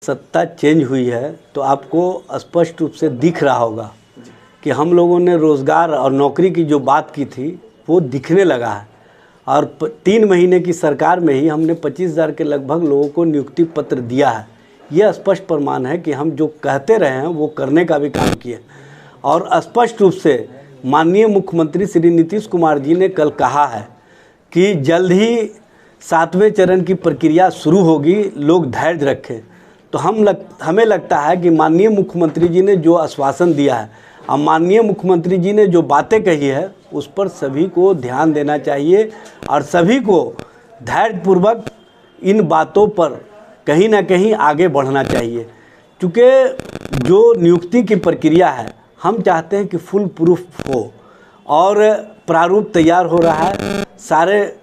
सत्ता चेंज हुई है तो आपको स्पष्ट रूप से दिख रहा होगा कि हम लोगों ने रोज़गार और नौकरी की जो बात की थी वो दिखने लगा है। और 3 महीने की सरकार में ही हमने 25,000 के लगभग लोगों को नियुक्ति पत्र दिया है। यह स्पष्ट प्रमाण है कि हम जो कहते रहे हैं वो करने का भी काम किए। और स्पष्ट रूप से माननीय मुख्यमंत्री श्री नीतीश कुमार जी ने कल कहा है कि जल्द ही 7वें चरण की प्रक्रिया शुरू होगी, लोग धैर्य रखें। तो हमें लगता है कि माननीय मुख्यमंत्री जी ने जो आश्वासन दिया है और माननीय मुख्यमंत्री जी ने जो बातें कही है उस पर सभी को ध्यान देना चाहिए और सभी को धैर्यपूर्वक इन बातों पर कहीं ना कहीं आगे बढ़ना चाहिए। क्योंकि जो नियुक्ति की प्रक्रिया है हम चाहते हैं कि फुल प्रूफ हो और प्रारूप तैयार हो रहा है, सारे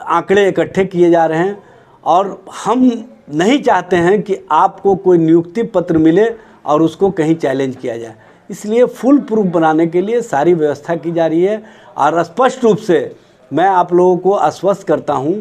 आंकड़े इकट्ठे किए जा रहे हैं और हम नहीं चाहते हैं कि आपको कोई नियुक्ति पत्र मिले और उसको कहीं चैलेंज किया जाए। इसलिए फुल प्रूफ बनाने के लिए सारी व्यवस्था की जा रही है और स्पष्ट रूप से मैं आप लोगों को आश्वस्त करता हूं,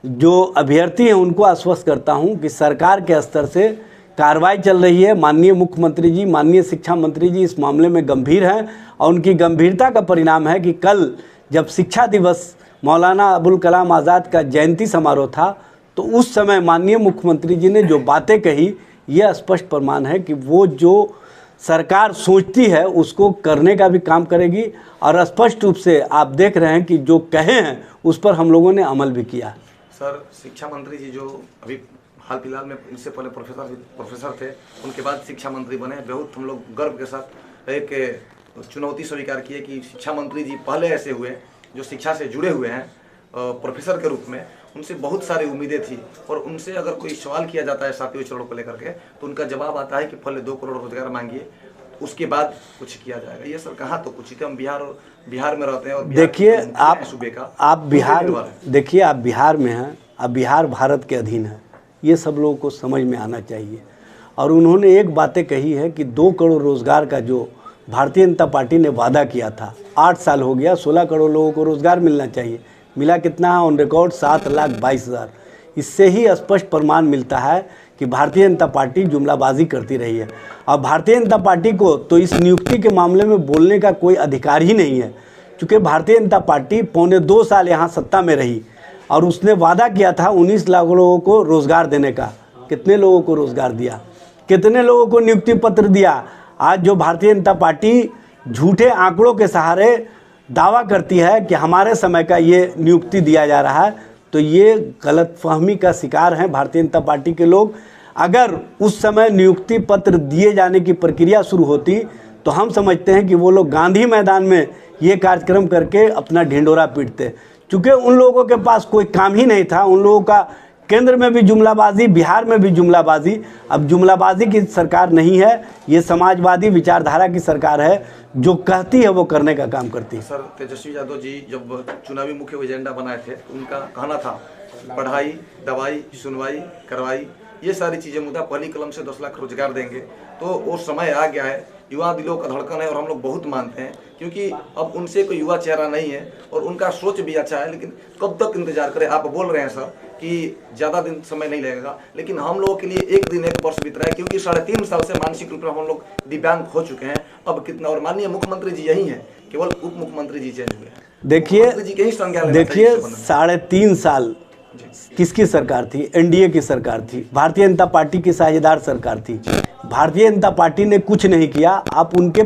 जो अभ्यर्थी हैं उनको आश्वस्त करता हूं कि सरकार के स्तर से कार्रवाई चल रही है। माननीय मुख्यमंत्री जी, माननीय शिक्षा मंत्री जी इस मामले में गंभीर हैं और उनकी गंभीरता का परिणाम है कि कल जब शिक्षा दिवस मौलाना अबुल कलाम आज़ाद का जयंती समारोह था तो उस समय माननीय मुख्यमंत्री जी ने जो बातें कही यह स्पष्ट प्रमाण है कि वो जो सरकार सोचती है उसको करने का भी काम करेगी। और स्पष्ट रूप से आप देख रहे हैं कि जो कहे हैं उस पर हम लोगों ने अमल भी किया। सर, शिक्षा मंत्री जी जो अभी हाल फिलहाल में इनसे पहले प्रोफेसर थे, उनके बाद शिक्षा मंत्री बने, बहुत हम लोग गर्व के साथ एक चुनौती स्वीकार की है कि शिक्षा मंत्री जी पहले ऐसे हुए जो शिक्षा से जुड़े हुए हैं प्रोफेसर के रूप में। उनसे बहुत सारी उम्मीदें थी और उनसे अगर कोई सवाल किया जाता है 7वें चरणों को लेकर के तो उनका जवाब आता है कि पहले 2 करोड़ रोजगार मांगिए, उसके बाद कुछ किया जाएगा। ये सर कहाँ तो कुछ ही थे। हम बिहार में रहते हैं और देखिए आप बिहार में हैं, अब बिहार भारत के अधीन है, ये सब लोगों को समझ में आना चाहिए। और उन्होंने एक बातें कही है कि 2 करोड़ रोजगार का जो भारतीय जनता पार्टी ने वादा किया था, 8 साल हो गया, 16 करोड़ लोगों को रोजगार मिलना चाहिए। मिला कितना है? On record 7,22,000। इससे ही स्पष्ट प्रमाण मिलता है कि भारतीय जनता पार्टी जुमलाबाजी करती रही है। और भारतीय जनता पार्टी को तो इस नियुक्ति के मामले में बोलने का कोई अधिकार ही नहीं है, क्योंकि भारतीय जनता पार्टी 2.25 साल यहाँ सत्ता में रही और उसने वादा किया था 19 लाख लोगों को रोज़गार देने का। कितने लोगों को रोज़गार दिया? कितने लोगों को नियुक्ति पत्र दिया? आज जो भारतीय जनता पार्टी झूठे आंकड़ों के सहारे दावा करती है कि हमारे समय का ये नियुक्ति दिया जा रहा है, तो ये गलतफहमी का शिकार हैं भारतीय जनता पार्टी के लोग। अगर उस समय नियुक्ति पत्र दिए जाने की प्रक्रिया शुरू होती तो हम समझते हैं कि वो लोग गांधी मैदान में ये कार्यक्रम करके अपना ढिंढोरा पीटते। चूँकि उन लोगों के पास कोई काम ही नहीं था, उन लोगों का केंद्र में भी जुमलाबाजी, बिहार में भी जुमलाबाजी। अब जुमलाबाजी की सरकार नहीं है, ये समाजवादी विचारधारा की सरकार है, जो कहती है वो करने का काम करती है। सर, तेजस्वी यादव जी जब चुनावी मुख्य एजेंडा बनाए थे उनका कहना था पढ़ाई, दवाई, सुनवाई, करवाई, ये सारी चीज़ें मुद्दा पहली कलम से 10 लाख रोजगार देंगे। तो वो समय आ गया है, युवा दिलों का धड़कन है और हम लोग बहुत मानते हैं, क्योंकि अब उनसे कोई युवा चेहरा नहीं है और उनका सोच भी अच्छा है। लेकिन कब तक इंतजार करें? आप बोल रहे हैं सर कि ज़्यादा दिन समय नहीं लगेगा, लेकिन हम लोगों के लिए 1 दिन 1 वर्ष बीत रहा है, क्योंकि 3.5 साल से मानसिक रूप से हम लोग दिव्यांग हो चुके हैं। अब कितना, और माननीय मुख्यमंत्री जी यही हैं, केवल उप मुख्यमंत्री जी चेंज हुए हैं। देखिए 3.5 साल किसकी सरकार थी? एनडीए की सरकार थी, भारतीय जनता पार्टी की साझेदार सरकार थी। भारतीय जनता पार्टी ने कुछ नहीं किया। आप उनके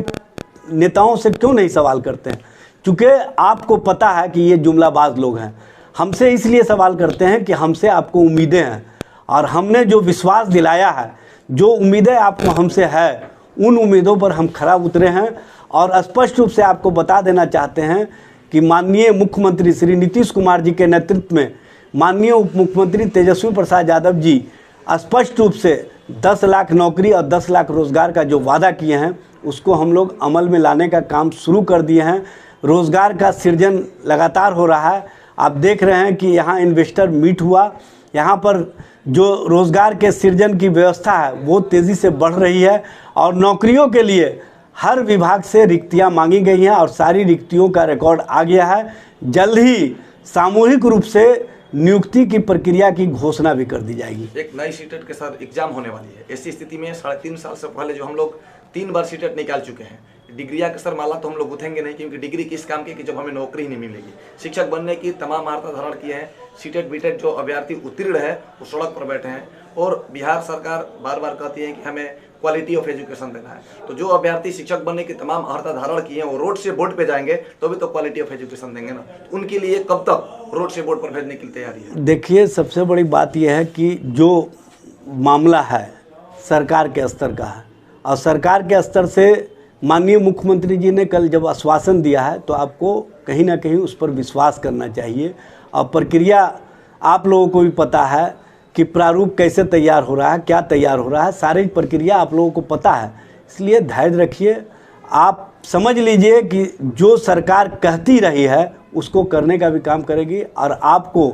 नेताओं से क्यों नहीं सवाल करते हैं? क्योंकि आपको पता है कि ये जुमलाबाज लोग हैं। हमसे इसलिए सवाल करते हैं कि हमसे आपको उम्मीदें हैं और हमने जो विश्वास दिलाया है, जो उम्मीदें आपको हमसे है, उन उम्मीदों पर हम खरा उतरे हैं। और स्पष्ट रूप से आपको बता देना चाहते हैं कि माननीय मुख्यमंत्री श्री नीतीश कुमार जी के नेतृत्व में माननीय उप मुख्यमंत्री तेजस्वी प्रसाद यादव जी स्पष्ट रूप से 10 लाख नौकरी और 10 लाख रोज़गार का जो वादा किए हैं उसको हम लोग अमल में लाने का काम शुरू कर दिए हैं। रोज़गार का सृजन लगातार हो रहा है। आप देख रहे हैं कि यहाँ इन्वेस्टर मीट हुआ, यहाँ पर जो रोज़गार के सृजन की व्यवस्था है वो तेज़ी से बढ़ रही है और नौकरियों के लिए हर विभाग से रिक्तियाँ मांगी गई हैं और सारी रिक्तियों का रिकॉर्ड आ गया है। जल्द ही सामूहिक रूप से नियुक्ति की प्रक्रिया की घोषणा भी कर दी जाएगी। एक नई सीटेट के साथ एग्जाम होने वाली है। ऐसी स्थिति में 3.5 साल से पहले जो हम लोग 3 बार सीटेट निकाल चुके हैं, डिग्रिया के सर माला तो हम लोग गुथेंगे नहीं, क्योंकि डिग्री किस काम की कि जब हमें नौकरी ही नहीं मिलेगी। शिक्षक बनने की तमाम महारत धारण किए हैं। सीटेट बीटेट जो अभ्यर्थी उत्तीर्ण है वो सड़क पर बैठे हैं, और बिहार सरकार बार बार कहती है कि हमें क्वालिटी ऑफ एजुकेशन देना है। तो जो अभ्यर्थी शिक्षक बनने की तमाम अर्हता धारण किए हैं वो रोड से बोर्ड पे जाएंगे तो भी तो क्वालिटी ऑफ एजुकेशन देंगे ना। उनके लिए कब तक रोड से बोर्ड पर भेजने की तैयारी है? देखिए, सबसे बड़ी बात यह है कि जो मामला है सरकार के स्तर का है, और सरकार के स्तर से माननीय मुख्यमंत्री जी ने कल जब आश्वासन दिया है तो आपको कहीं ना कहीं उस पर विश्वास करना चाहिए। और प्रक्रिया आप लोगों को भी पता है कि प्रारूप कैसे तैयार हो रहा है, क्या तैयार हो रहा है, सारी प्रक्रिया आप लोगों को पता है। इसलिए धैर्य रखिए, आप समझ लीजिए कि जो सरकार कहती रही है उसको करने का भी काम करेगी। और आपको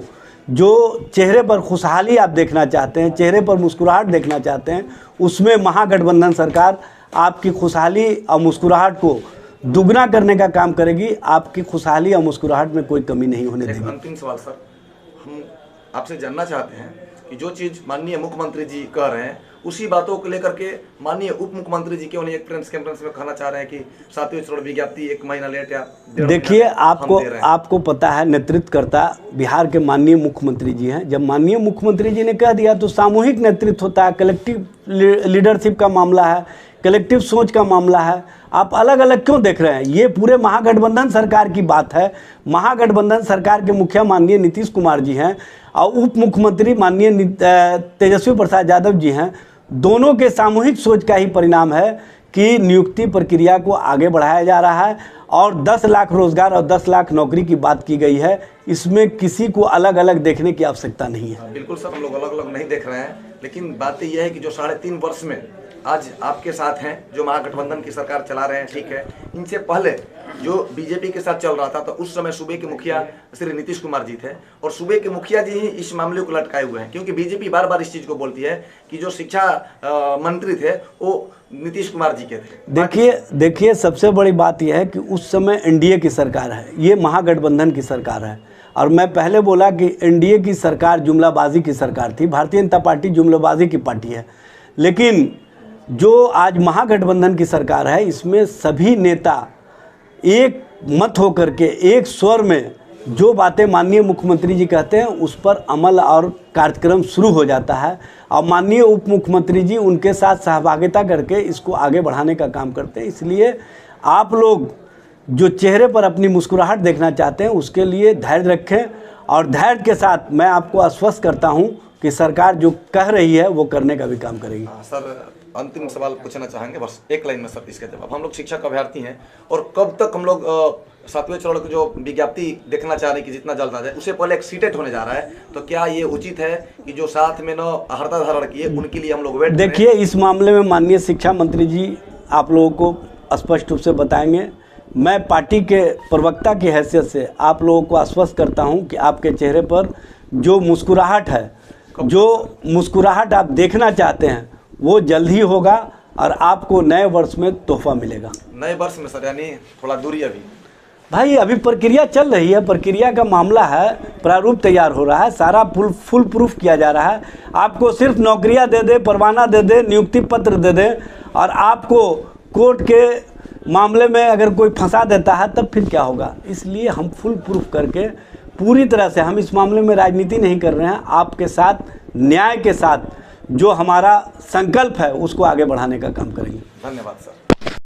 जो चेहरे पर खुशहाली आप देखना चाहते हैं, चेहरे पर मुस्कुराहट देखना चाहते हैं, उसमें महागठबंधन सरकार आपकी खुशहाली और मुस्कुराहट को दुगना करने का काम करेगी। आपकी खुशहाली और मुस्कुराहट में कोई कमी नहीं होने देगी। अंतिम सवाल सर, हम आपसे जानना चाहते हैं कि जो चीज़ माननीय मुख्यमंत्री जी कह रहे हैं उसी बातों को लेकर के माननीय उप मुख्यमंत्री जी क्यों नहीं एक प्रेस कॉन्फ्रेंस में कहना चाह रहे हैं कि 7वें चरण विज्ञप्ति 1 महीना लेट या देखिए, आपको पता है नेतृत्वकर्ता बिहार के माननीय मुख्यमंत्री जी हैं। जब माननीय मुख्यमंत्री जी ने कह दिया तो सामूहिक नेतृत्व होता है, कलेक्टिव लीडरशिप का मामला है, कलेक्टिव सोच का मामला है। आप अलग अलग क्यों देख रहे हैं? ये पूरे महागठबंधन सरकार की बात है। महागठबंधन सरकार के मुखिया माननीय नीतीश कुमार जी हैं और उप मुख्यमंत्री माननीय तेजस्वी प्रसाद यादव जी हैं। दोनों के सामूहिक सोच का ही परिणाम है कि नियुक्ति प्रक्रिया को आगे बढ़ाया जा रहा है और 10 लाख रोजगार और 10 लाख नौकरी की बात की गई है। इसमें किसी को अलग अलग देखने की आवश्यकता नहीं है। बिल्कुल सर, हम लोग अलग अलग नहीं देख रहे हैं, लेकिन बात यह है कि जो 3.5 वर्ष में आज आपके साथ हैं, जो महागठबंधन की सरकार चला रहे हैं, ठीक है, इनसे पहले जो बीजेपी के साथ चल रहा था तो उस समय सूबे के मुखिया श्री नीतीश कुमार जी थे, और सूबे के मुखिया जी ही इस मामले को लटकाए हुए हैं, क्योंकि बीजेपी बार बार इस चीज को बोलती है कि जो शिक्षा मंत्री थे वो नीतीश कुमार जी के थे। देखिए, सबसे बड़ी बात यह है कि उस समय एनडीए की सरकार है, ये महागठबंधन की सरकार है। और मैं पहले बोला कि एनडीए की सरकार जुमलाबाजी की सरकार थी, भारतीय जनता पार्टी जुमलाबाजी की पार्टी है। लेकिन जो आज महागठबंधन की सरकार है, इसमें सभी नेता एक मत होकर के एक स्वर में जो बातें माननीय मुख्यमंत्री जी कहते हैं उस पर अमल और कार्यक्रम शुरू हो जाता है, और माननीय उप मुख्यमंत्री जी उनके साथ सहभागिता करके इसको आगे बढ़ाने का काम करते हैं। इसलिए आप लोग जो चेहरे पर अपनी मुस्कुराहट देखना चाहते हैं उसके लिए धैर्य रखें, और धैर्य के साथ मैं आपको आश्वस्त करता हूं कि सरकार जो कह रही है वो करने का भी काम करेगी। सर, अंतिम सवाल पूछना चाहेंगे, बस एक लाइन में सर इसका जवाब। हम लोग शिक्षक अभ्यर्थी हैं और कब तक हम लोग 7वें चरण की जो विज्ञप्ति देखना चाह रहे हैं कि जितना जल्द आ जाए, उससे पहले एक सीटेट होने जा रहा है, तो क्या ये उचित है कि जो साथ में न अर्हता धारण किए उनके लिए हम लोग वेट? देखिए, इस मामले में माननीय शिक्षा मंत्री जी आप लोगों को स्पष्ट रूप से बताएंगे। मैं पार्टी के प्रवक्ता की हैसियत से आप लोगों को आश्वस्त करता हूं कि आपके चेहरे पर जो मुस्कुराहट है, जो मुस्कुराहट आप देखना चाहते हैं वो जल्द ही होगा और आपको नए वर्ष में तोहफा मिलेगा। नए वर्ष में सर, यानी थोड़ा दूरी अभी भाई, अभी प्रक्रिया चल रही है, प्रक्रिया का मामला है, प्रारूप तैयार हो रहा है, सारा फुल प्रूफ किया जा रहा है। आपको सिर्फ नौकरियां दे दे, परवाना दे दे, नियुक्ति पत्र दे दे, और आपको कोर्ट के मामले में अगर कोई फंसा देता है तब फिर क्या होगा? इसलिए हम फुल प्रूफ करके पूरी तरह से, हम इस मामले में राजनीति नहीं कर रहे हैं, आपके साथ न्याय के साथ जो हमारा संकल्प है उसको आगे बढ़ाने का काम करेंगे। धन्यवाद सर।